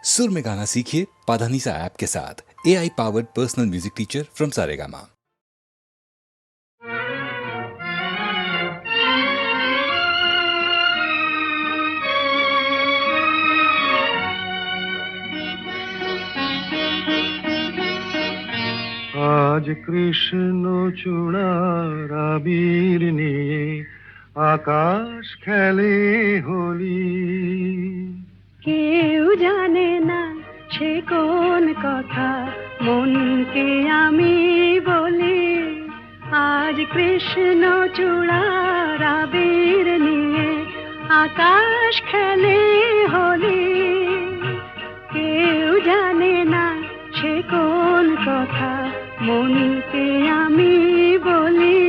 सुर में गाना सीखिए पाधानीसा ऐप के साथ। AI powered personal music teacher from Saregama. আজ কৃষ্ণ চূড়ার আবির নিয়ে আকাশ খেলে হোলি। কেউ জানে না সে কোন কথা মনকে আমি বলি। আজ কৃষ্ণ চূড়ার আবির নিয়ে আকাশ খেলে হোলি। কেউ জানে না সে কোন কথা মনকে আমি বলি।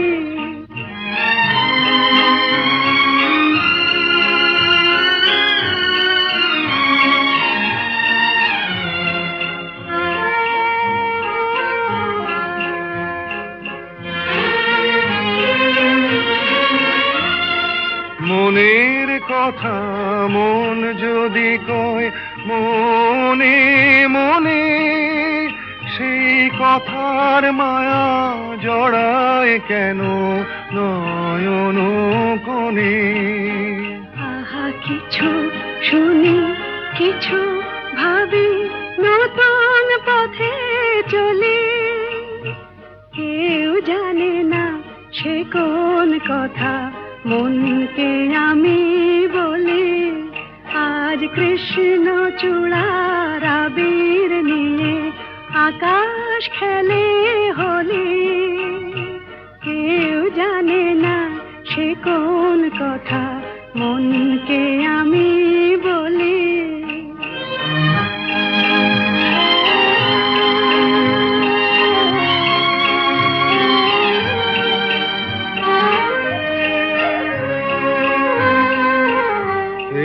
মনের কথা মন যদি কয় মনে মনে, সেই কথার মায়া জড়ায় কেন নয়ন কোণে। আহা কিছু শুনি কিছু ভাবি নতুন পথে চলি। কেউ জানে না সে কোন কথা মনকে আমি বলি। আজ কৃষ্ণ চূড়ার আবির নিয়ে আকাশ খেলে হোলি। কেউ জানে না সে কোন কথা মনকে আমি বলি।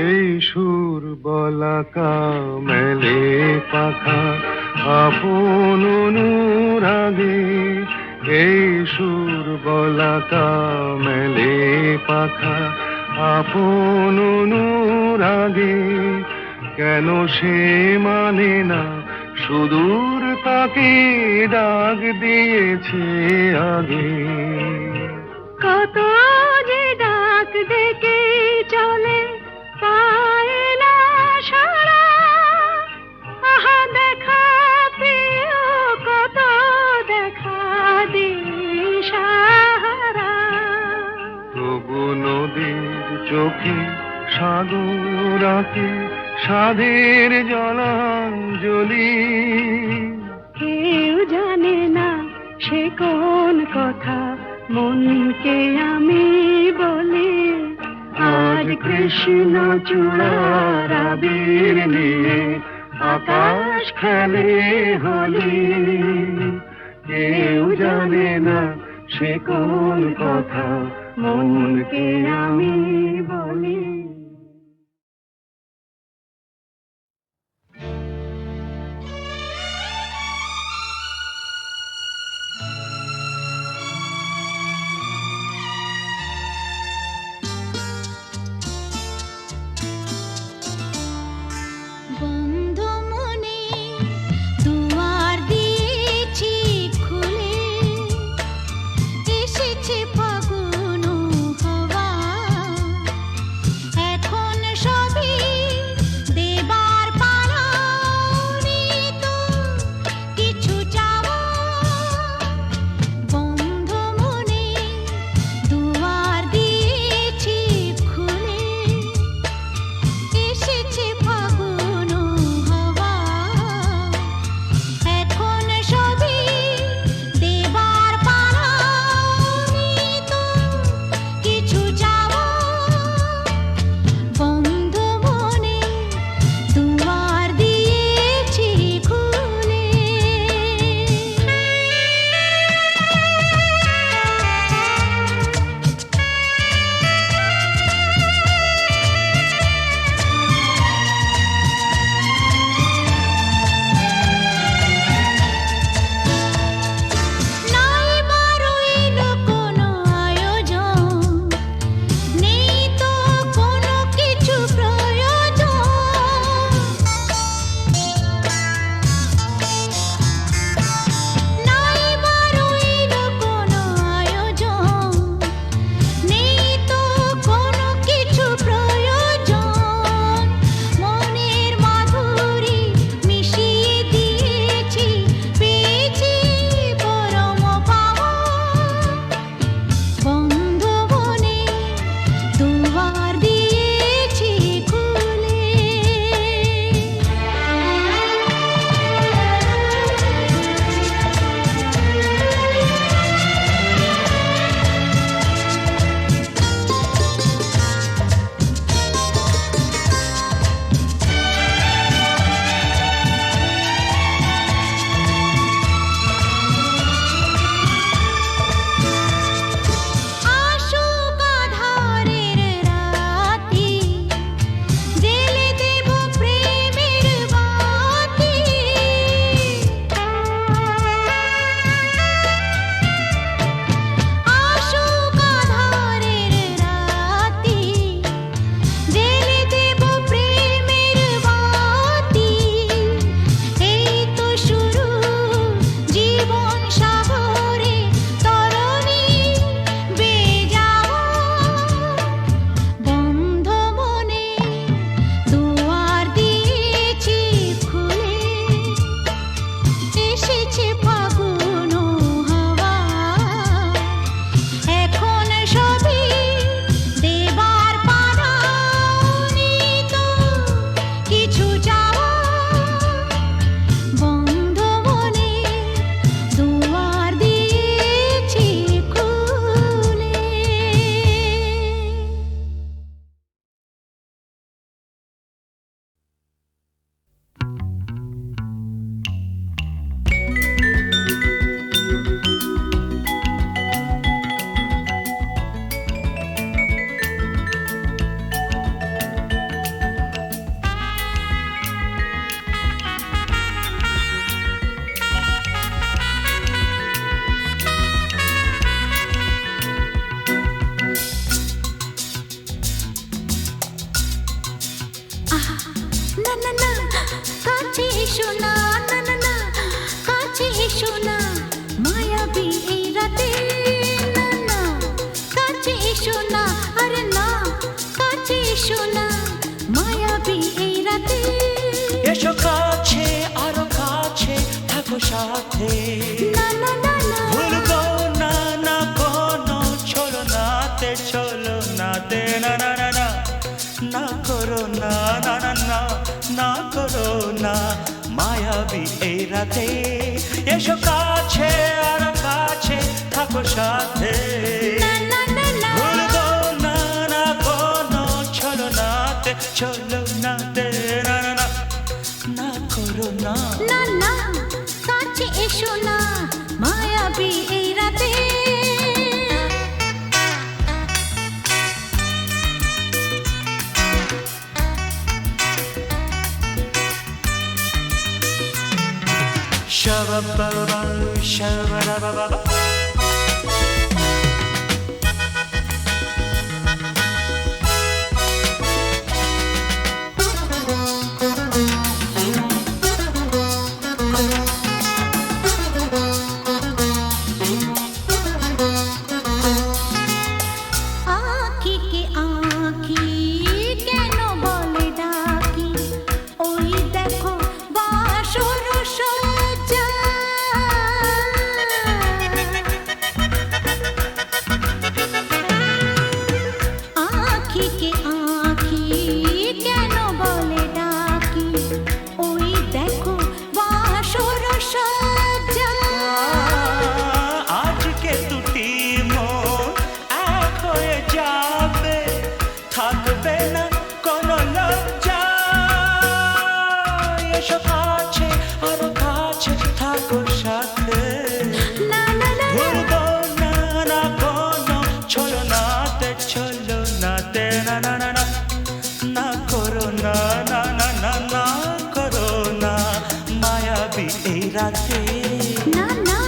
এই সুর বলাকা মেলে পাখা আপন অনুরাগে। এই সুর বলাকা মেলে পাখা আপন অনুরাগে। কেন সে মানে না সুদূর তাকে ডাক দিয়েছে আগে। কত যে ডাক ডেকে চলে পায় না সারা। আহা দেখা প্রিয় কত দেখা দিশাহারা। তবু নদীর চোখে সাগর আঁকে সাধের জলাঞ্জলি। কেউ জানে না সে কোন কথা মনকে আমি বলি। আজ কৃষ্ণ চূড়ার আবির নিয়ে আকাশ খেলে হোলি। কেউ জানে না সে কোন কথা মনকে আমি বলি। এসেছে ফাগুন হাওয়া কাছে এসো না, না না না, কাছে এসো না, মায়াবী এই রাতে, না না, কাছে এসো না, আরে না, কাছে এসো না, মায়াবী এই রাতে। এসো কাছে আরো কাছে থাকো সাথে, না না না না, ভুলবো না না কোনো চলো নাতে, চলো নাতে, না না না না, না করো না, না না না, না করো না, মায়াবী এই রাতে। এসো কাছে আরো কাছে থাকো সাথে, না না না না, ভুলবো না না কোনো চলো নাতে, চলো নাতে, না না না, না করো না। না না, কাছে এসো না, মায়াবী এই রাতে। Shabba-ba-ba, shabba-da-ba-ba-ba. আঁখিকে আঁখি কেন বলে ডাকি, ওই দেখো বাসর সজ্জা। আঁখিকে আঁখি কেন বলে ডাকি, ওই দেখো বাসর সজ্জা। আজকে দুটি মন এক হয়ে যাবে, থাকবে না কোনো লজ্জা। এসো কাছে আরো কাছে থাকো সাথে, না না না না, ভুলবো না না কোনো চলো নাতে, চলো নাতে, না না না না, না করো না, না না না, না করো না, মায়াবী এই রাতে। না না,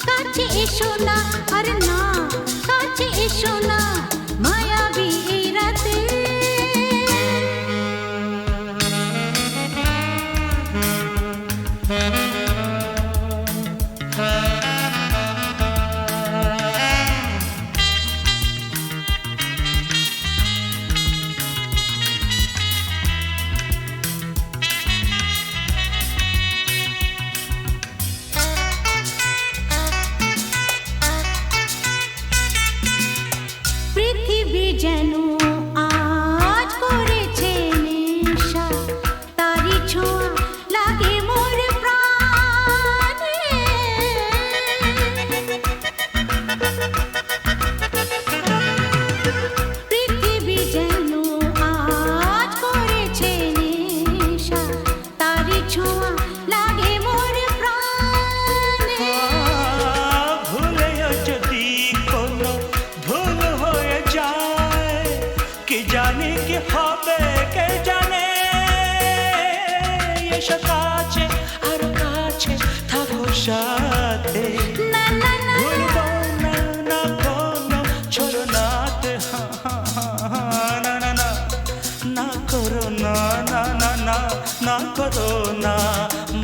কাছে এসো না, আরে না, কাছে এসো না, মায়াবী এই রাতে। পৃথিবী যেন আজ করেছে নেশা, তারি ছোঁয়া লাগে মোর প্রাণে। পৃথিবী যেন আজ করেছে নেশা, তারি ছোঁয়া লাগে মোর প্রাণে। ভুলেও যদি কোনো ভুল হয়ে যায়, কি জানি কি হবে কে জানে। এসো কাছে আরো কাছে থাকো সাথে, না না না, ভুলবো না না কোনো চলো নাতে, না না না, না করো না, না না না, না করো না,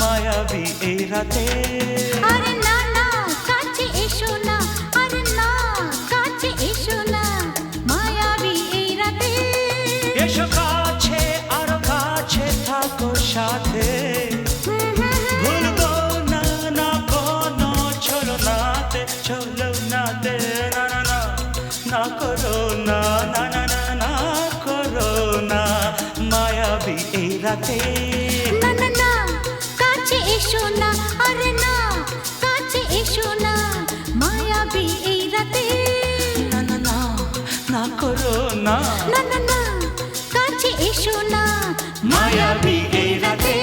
মায়াবী এই রাতে। আরে না না, কাছে এসো না, আরে না, কাছে এসো না, মায়াবী এই রাতে। এসো কাছে আরো কাছে থাকো সাথে, ভুলবো না না কোনো চলো নাতে, চলো নাতে, না না না, না করো না, না না না, না করো না, মায়াবী এই রাতে। না না না, কাছে এসো না, আরে না, কাছে এসো না, মায়াবী এই রাতে। না না না, না করো না, না না না, কাছে এসো না, মায়াবী এই রাতে।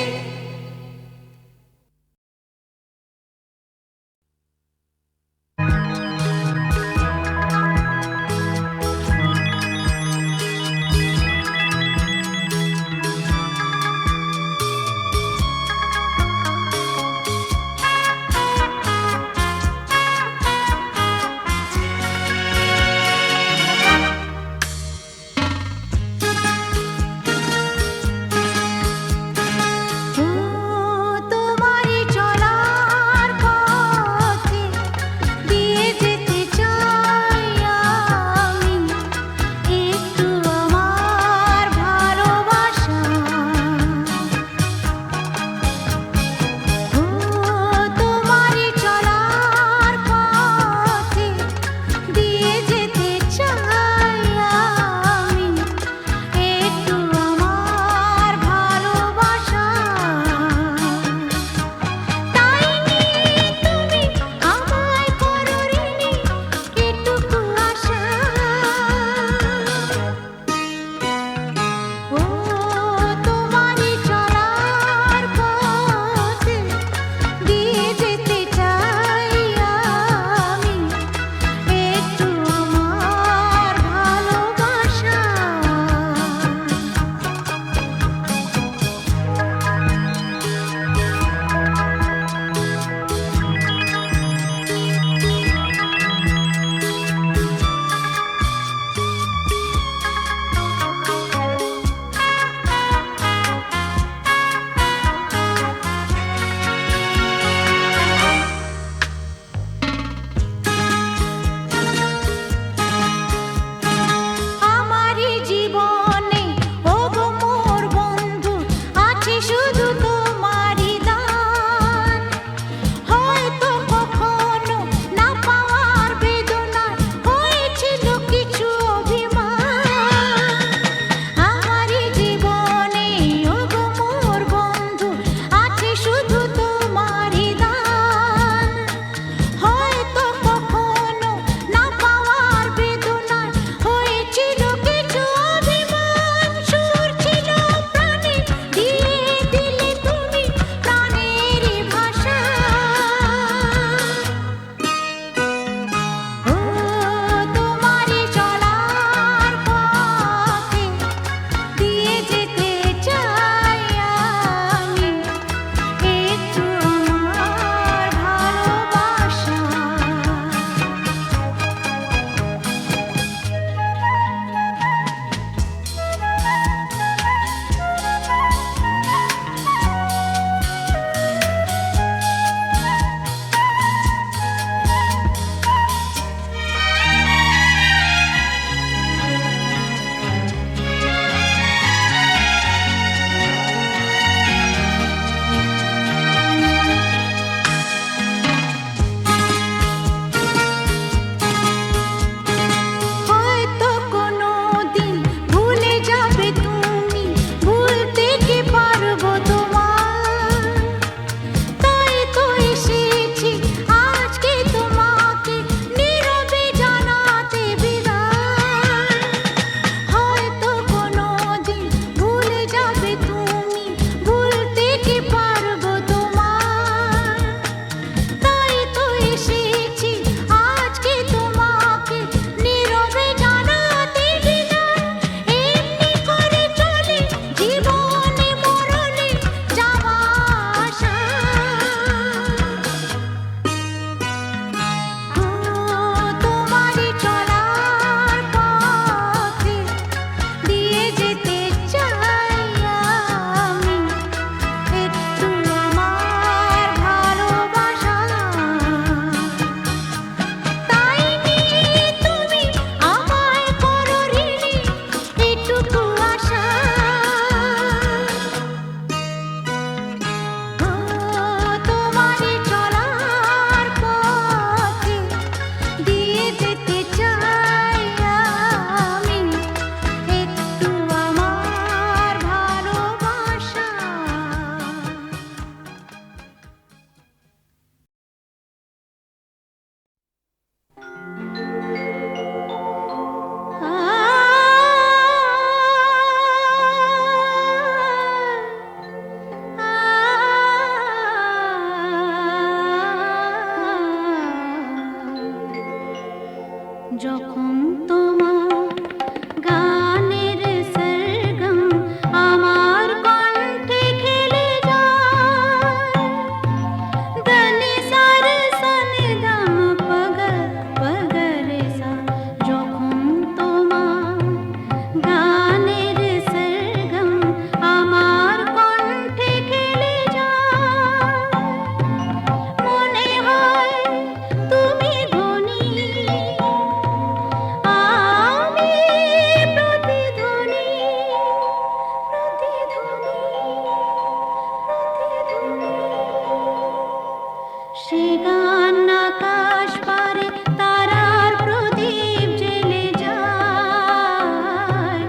সে গান আকাশ পারে তারার প্রদীপ জেলে যায়,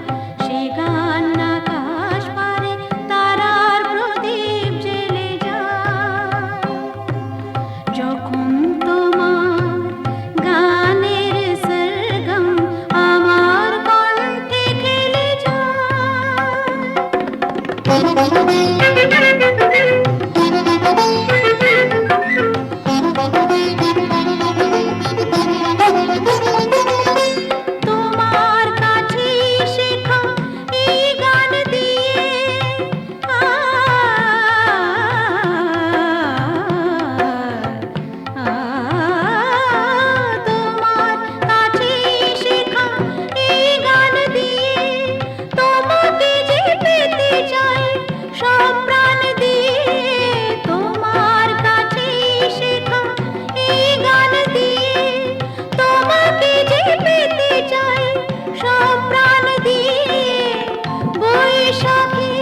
সে গান আকাশ পারে তারার প্রদীপ জেলে যায়। যখন তোমার গানের সরগম আমার কণ্ঠে খেলে তোমার কাছে শেখা এই গান দিয়ে তোমার কাছে শেখা এই গান দিয়ে তোমাকে যে পেতে চাই সব প্রাণ দিয়ে। তোমার কাছে শেখা এই গান দিয়ে তোমাকে যে পেতে চাই সব প্রাণ দিয়ে। বৈশাখী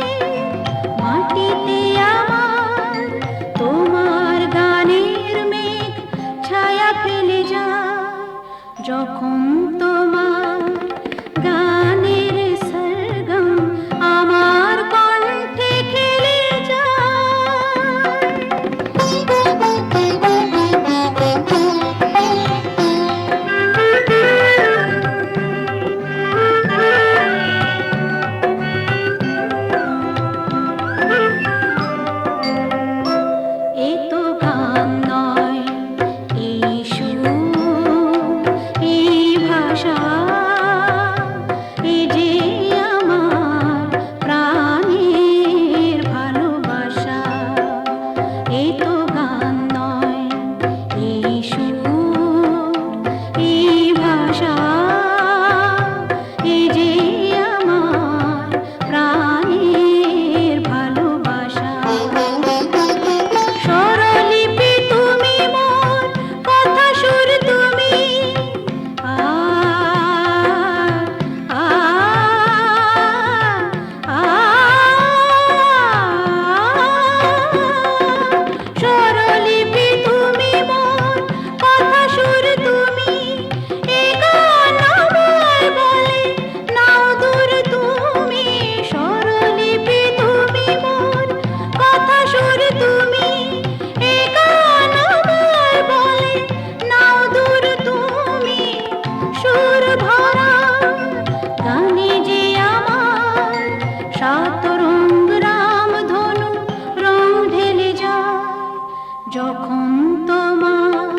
মাটিতে আমার তোমার গানের মেঘ ছায়া ফেলে যায়, যখন তোমার গানের সরগম আমার কণ্ঠে খেলে এ তো গান নয়, এই সুর, এই ভাষা, এ যে আমার প্রাণের ভালোবাসা। এ তো গান নয়, এই সুর, এই ভাষা, এ যে আমার প্রাণের ভালোবাসা। স্বরলিপি তুমি মোর, কথা সুর তুমি, স্বরলিপি তুমি মোর, কথা সুর তুমি। এ গান আমায় বলে নাও দূর তুমি, স্বরলিপি তুমি মোর, কথা সুর তুমি। এ গান আমায় বলে নাও দূর তুমি, সুর ভরা গানে যে আমার সাত রঙ রামধনু রং ঢেলে যায়। যখন তোমার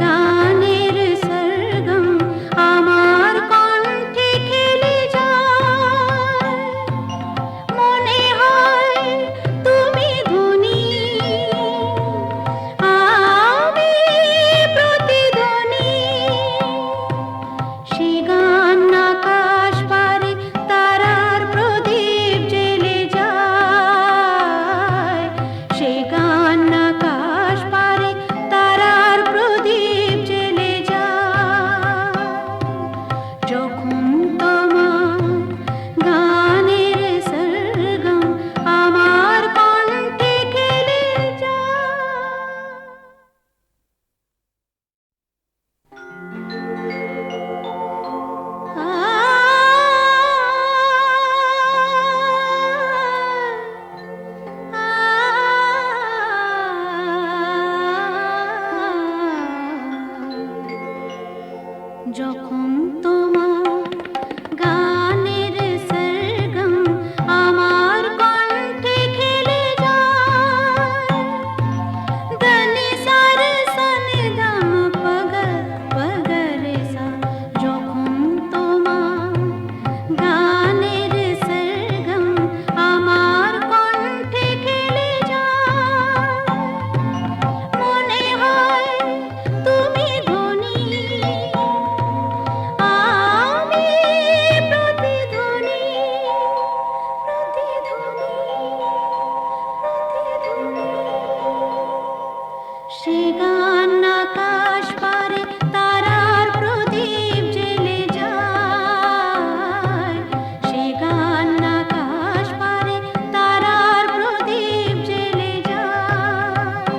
গানের সরগম আমার কণ্ঠে খেলে যায়, মনে হয় তুমি ধ্বনি, আমি প্রতিধ্বনি। সে গান আকাশ পারে তারার প্রদীপ জেলে যায়, সে গান আকাশ পারে তারার প্রদীপ জেলে যায়। যখন তোমার গানের সরগম আমার কণ্ঠে খেলে যায়। যখন তোমার গানের সরগম আমার কণ্ঠে খেলে যায়, দনি সার সনি দম পগ পগরে সা। যখন তোমার গানের সরগম আমার কণ্ঠে খেলে যায়, মনে হয় তুমি ধ্বনি, আমি প্রতিধ্বনি, প্রতিধ্বনি, প্রতিধ্বনি। সে গান আকাশ পারে তারার প্রদীপ জেলে যায়, সে গান আকাশ পারে তারার প্রদীপ জেলে যায়।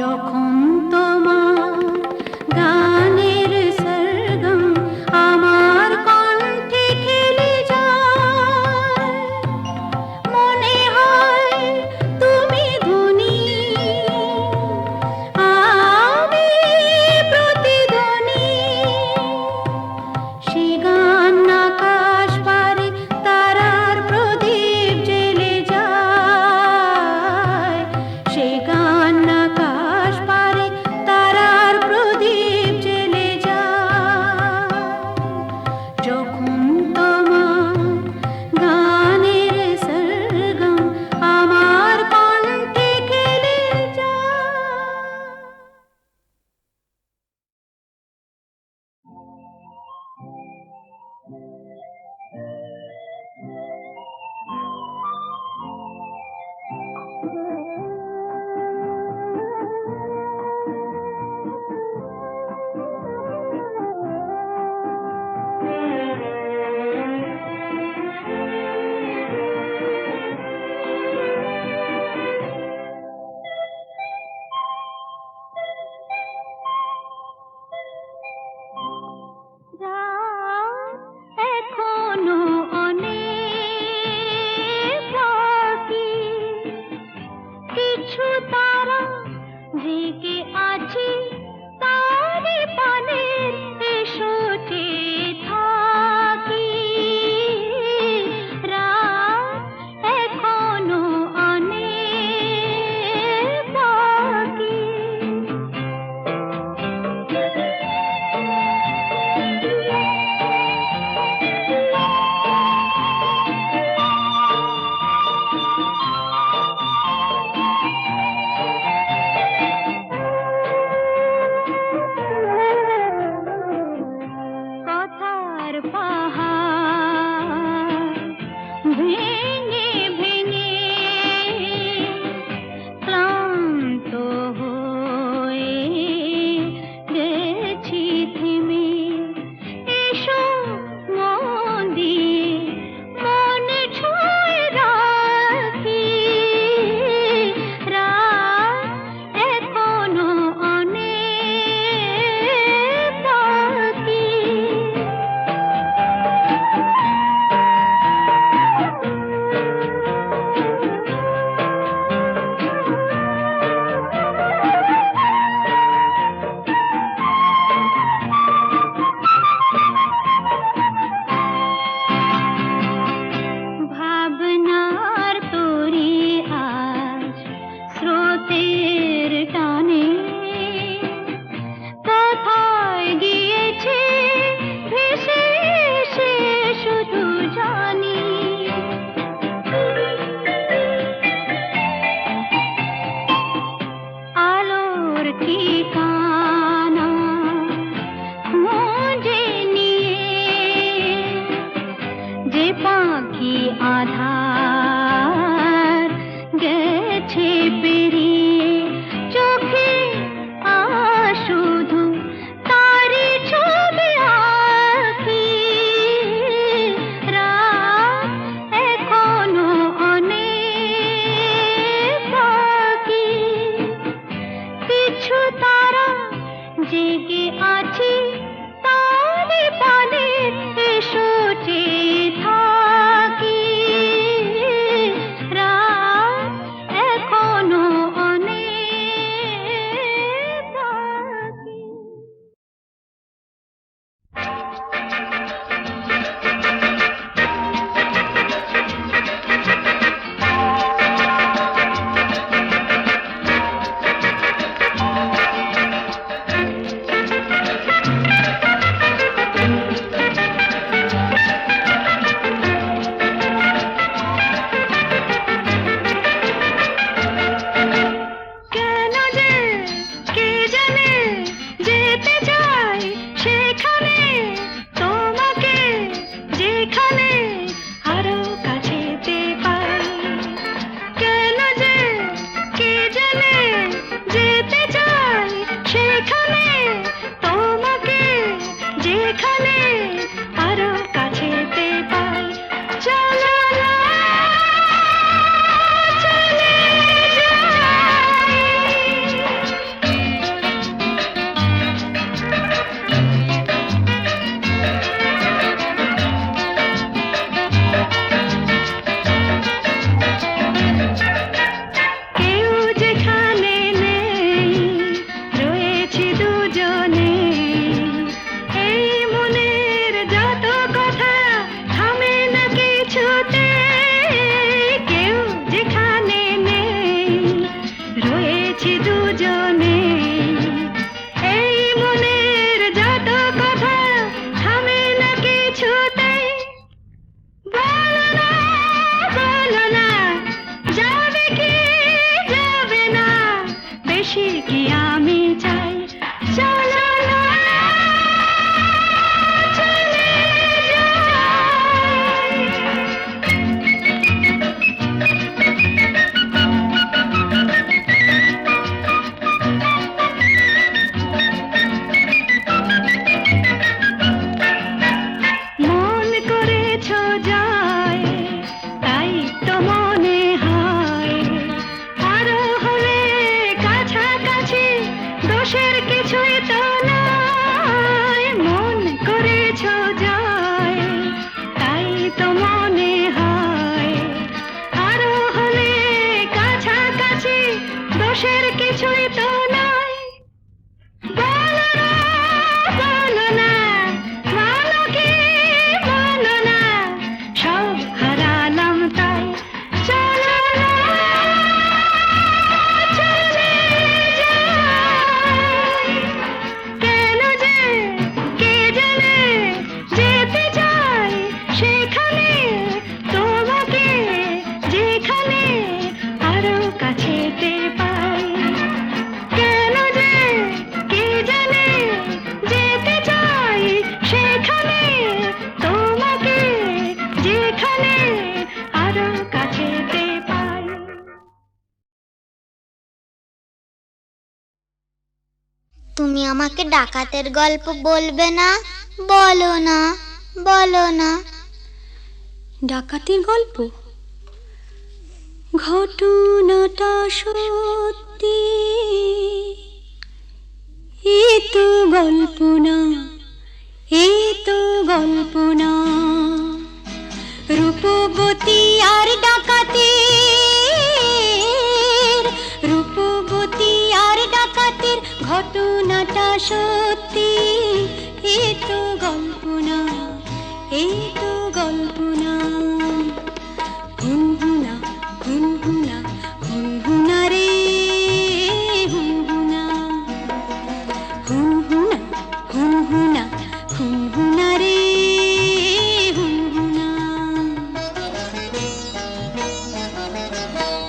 যখন তোমার গানের সরগম আমার কণ্ঠে খেলে যায়, মনে হয় তুমি গুণী, আমি প্রতিধ্বনি। সে গান আকাশ পারে তারার প্রদীপ জ্বেলে যায়, সে গান আকাশ পারে তারার প্রদীপ জ্বেলে যায়। যখন তোমার গানের সরগম আমার কণ্ঠে খেলে যায়। এখনো অনেক বাকি, কিছু তারা জেগে আছে তারে পানে, এসো চেয়ে থাকি। রাত এখনো অনেক বাকি। কথার পাহাড় ভেঙে ভেঙে ক্লান্ত হয়ে গেছি থেমে, এসো মন দিয়ে মন ছুঁয়ে রাখি। রাত এখনো অনেক বাকি। ভাবনার তরি আজ স্রোতের টানে কোথায় গিয়েছে ভেসে এসে শুধু জানি। আলোর ঠিকানা খুঁজে নিয়ে যে পাখি আধার গেছে পেরিয়ে, চোখে শুধু তারি ছবি আঁকি। রাত এখনো অনেক বাকি, কিছু তারা জেগে আছে তারে পানে, এসো চেয়ে থাকি। রাত এখনো অনেক বাকি। আছি দুজনে, এই মনের যত কথা থামে না কিছুতেই। বলো না যাবে কি যাবে না, বেশি কি আমি চাই। চলো না চলে যাই। মন করেছ যায়, তাই তো মনে হয় আরো হলে কাছাকাছি, দোষের কিছুই তো নাই। মন করেছ যায়, তাই তো মনে হয় আরো হলে কাছাকাছি, দোষের কিছুই তো নাই। বলো না বলো কি বলো না, সব হারালাম তাই। চলো না চলে যাই। কেন যে কে জানে যেতে চাই সেখানে, তোমাকে যেখানে আরো কাছেতে পাই। কেন যে কে জানে যেতে চাই সেখানে, তোমাকে যেখানে আরো কাছেতে পাই। তুমি আমাকে ডাকাতের গল্প বলবে না? বলো না, বলো না। ডাকাতির গল্প? ঘটনাটা সত্যি, এ তো গল্প না, এ তো গল্প না। রূপবতী আর ডাকাতের, রূপবতী আর ডাকাতের ঘটনাটা সত্যি, এ তো গল্প না, এ তো গল্প না। হুনহুনা হুনহুনা হুনহুনা রে হুনহুনা, হুনহুনা হুনহুনা হুনহুনা রে হুনহুনা।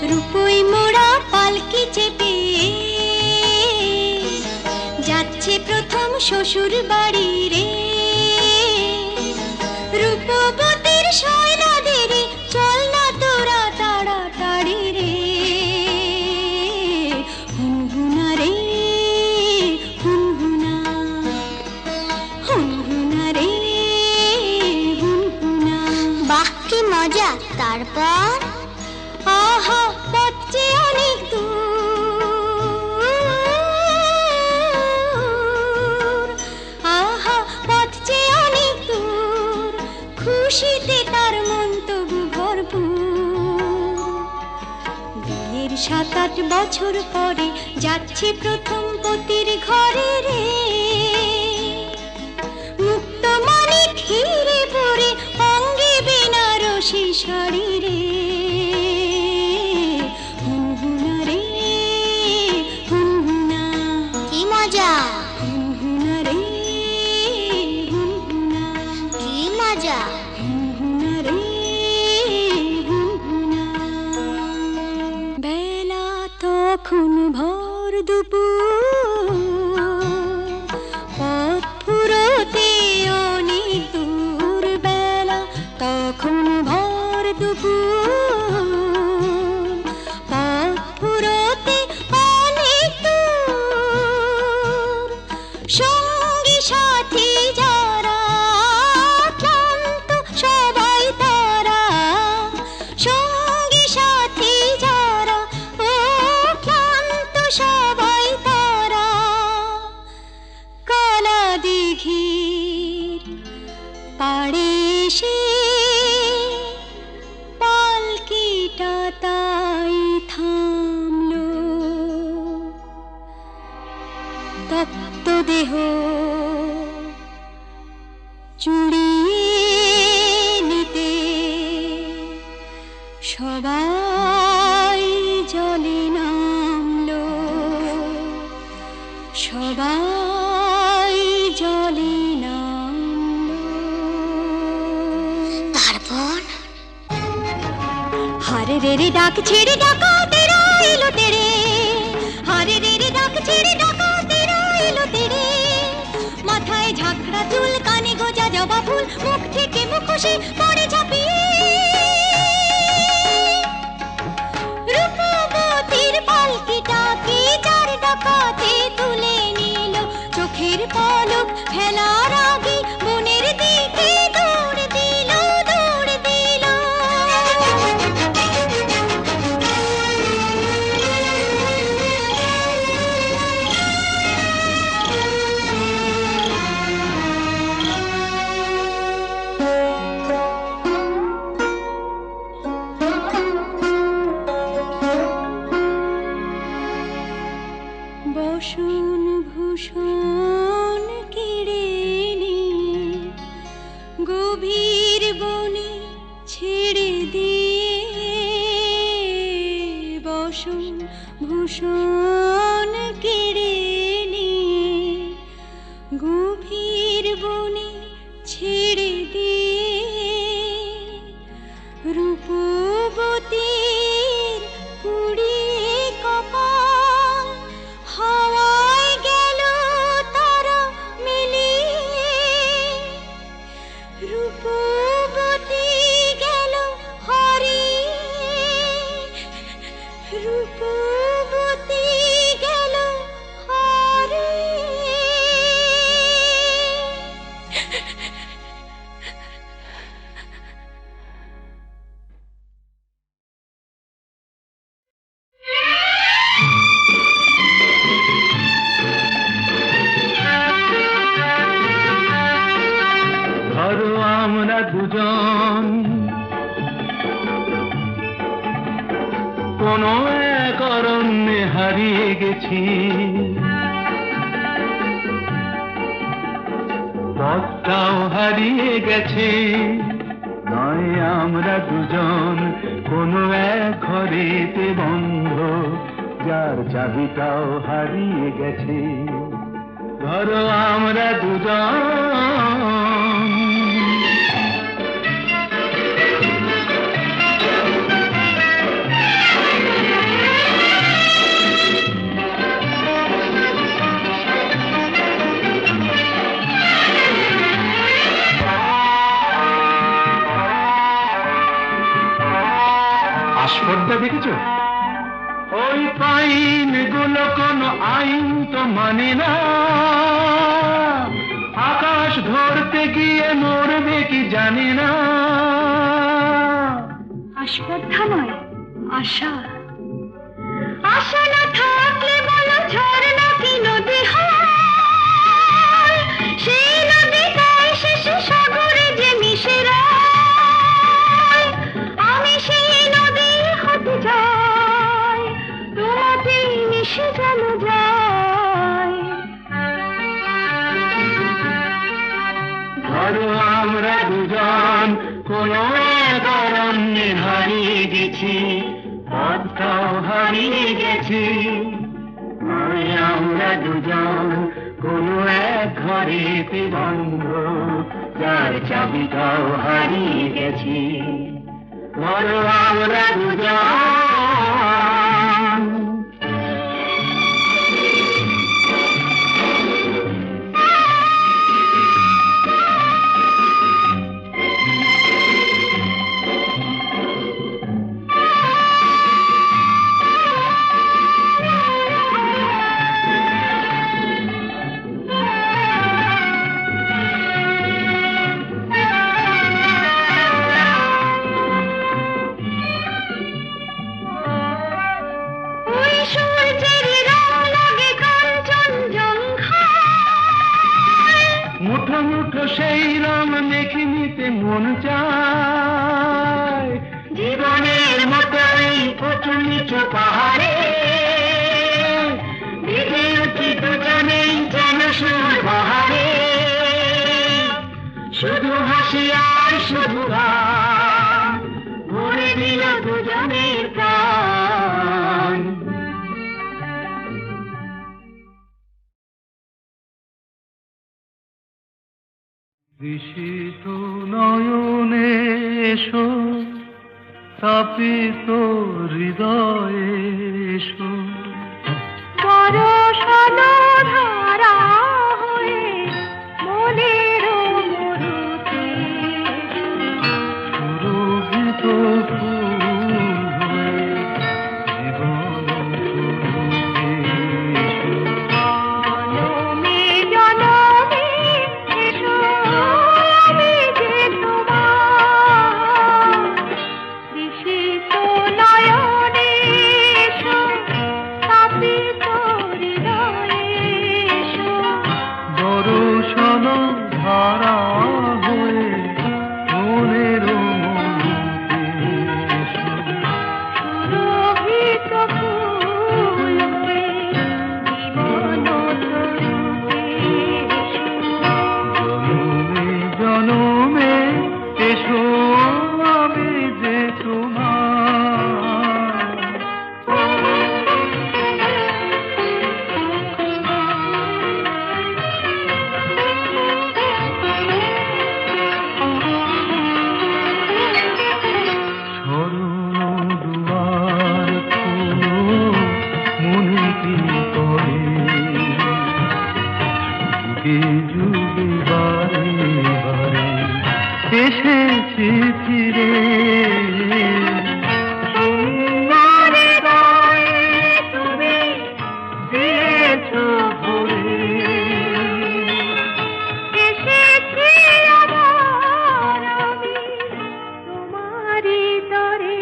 রূপই মোড়া পালকি চেপে যাচ্ছে প্রথম শ্বশুর বাড়ি রে। রূপবতীর সয়নাদের চল না তোরা তাড়াতাড়ি রে। হুনহুনা রে হুনহুনা, হুনহুনা রে হুনহুনা। বাহ কি মজা! তারপর? আহা পথ যে অনেক দূর, আহা পথ যে অনেক দূর, খুশিতে তার মন তবু ভরপুর। বিয়ের 7-8 বছর পরে যাচ্ছে প্রথম পতির ঘরে রে। মুক্ত মানিক হিরে পরে অঙ্গে বেনারসি শাড়ি রে। হুনহুনা রে হুনহুনা, কি মজা! হুনহুনা রে হুনহুনা, কি মজা! হুনহুনা রে হুনহুনা। বেলা তখন ভর দুপুর, পথ ফুরোতে অনেক দূর। বেলা তখন ভর দুপুর, পথ ফুরোতে অনেক দূর। সঙ্গী সাথী যারা ক্লান্ত সবাই তারা, সঙ্গী সাথী যারা ও ক্লান্ত সবাই তারা। কালা দিঘির পাড়ে এসে পালকিটা তাই থামলো। তপ্ত দেহ চুড়িয়ে নিতে সবাই জলে নামলো। সবাই জলে নামলো। তারপর হারে রে রে ডাক ছেড়ে ডাকাতেরা এলো তেরে, হারে রে রে ডাক ছেড়ে ডাকাতেরা এলো তেরে। মাথায় ঝাঁকড়া চুল, কানে গোজা জবা ফুল, মুখ থেকে মুখোশে পড়ে ঝাঁপিয়ে। রূপবতীর পালকিটাকে চার ডাকাতে তুলে নিল, চোখের পলক ফেলার আগে বনের দিকে দৌড় দিল, দৌড় দিল। বসন ভূষণ কেড়ে নিয়ে গভীর বনে ছেড়ে দিয়ে, বসন ভূষণ কেড়ে নিয়ে গভীর বনে ছেড়ে দিয়ে। রূপবতীর পুড়িয়ে কপাল হাওয়ায় গেল তারা মিলিয়ে। রূপবতী গেল হারিয়ে, রূপবতী গেল হারিয়ে। ধরো আমরা দুজন কোনো এক অরণ্যে হারিয়ে গেছি, পথটাও হারিয়ে গেছে। নয় আমরা দুজন কোনো এক ঘরেতে বন্ধ, যার চাবিটাও হারিয়ে গেছে। ধরো আমরা দুজন আস্পর্ধা দেখেছো? ওই পাইন গুলো কোনো আইন তো মানে না, আকাশ ধরতে গিয়ে মরবে কি জানি না। আস্পর্ধা নয়, আশা। আশা না থাকলে বলো ঝড় নাকি নদী হয়, সেই নদীটাই শেষে সাগরে যে মিশে যায়। আমি সেই নদী হতে যাই, তোমাতেই মিশে যেন যায়। ধরো আমরা দুজন কোনো এক অরণ্যে হারিয়ে গেছি, পথটাও হারিয়ে গেছি। নয় আমরা দুজন কোনো এক ঘরেতে বন্ধ, যার চাবিটাও হারিয়ে গেছি। ধরো আমরা দুজন মুঠো মুঠো সেই রং মেখে নিতে মন চায়। জীবনের মতো এই উঁচু নিচু পাহাড়ে ভিজে উঠি দুজনেই যেন সুর বাহারে। শুধু হাসি আর শুধু গান ভরে দিল দুজনের প্রাণ। ঋষিত নয়নে এসো, তাপিত হৃদয়ে এসো, বরষানো ধারা হয়ে মনের মরুতে সুরভিত ফুল হয়ে জীবন তরুতে এসো। জনমে জনমে এসো আমি যে তোমার ঋষিত নয়নে এসো, তাপিত হৃদয়ে এসো, বরষণ ধারা হয়ে মনের মরুতে এসো। সুরভিত ফুল হয়ে জীবন তরুতে এসো। জনমে জনমে এসো আমি যে তোমার। শরণ দুয়ার খোলো মনে কি করে, যুগে যুগে বারে বারে এসেছি ফিরে। তোমার হৃদয়ে তুমি দিয়েছ ভরে, এসেছি আবার আমি তোমারই তরে।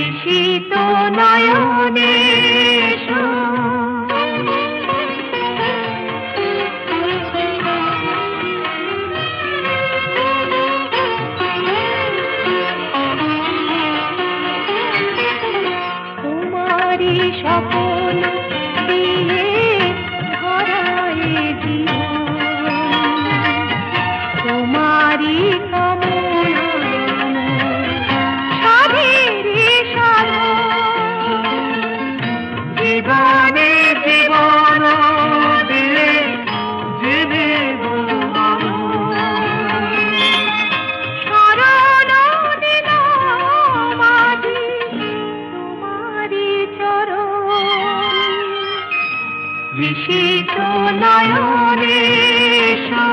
ঋষিত নয়নে এসো, তোমারই স্বপ্ন দিয়ে ধরায় জীবন, তোমারই কামনা সাধের সাধন। জীবনে জীবন দিয়ে জেনে শরণ নিলাম আজি তোমারই চরণ। ঋষিত নয়নে এসো,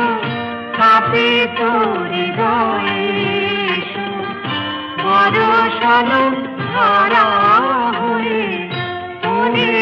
তাপিত হৃদয়ে এসো, বরষণ ধারা হয়ে মনের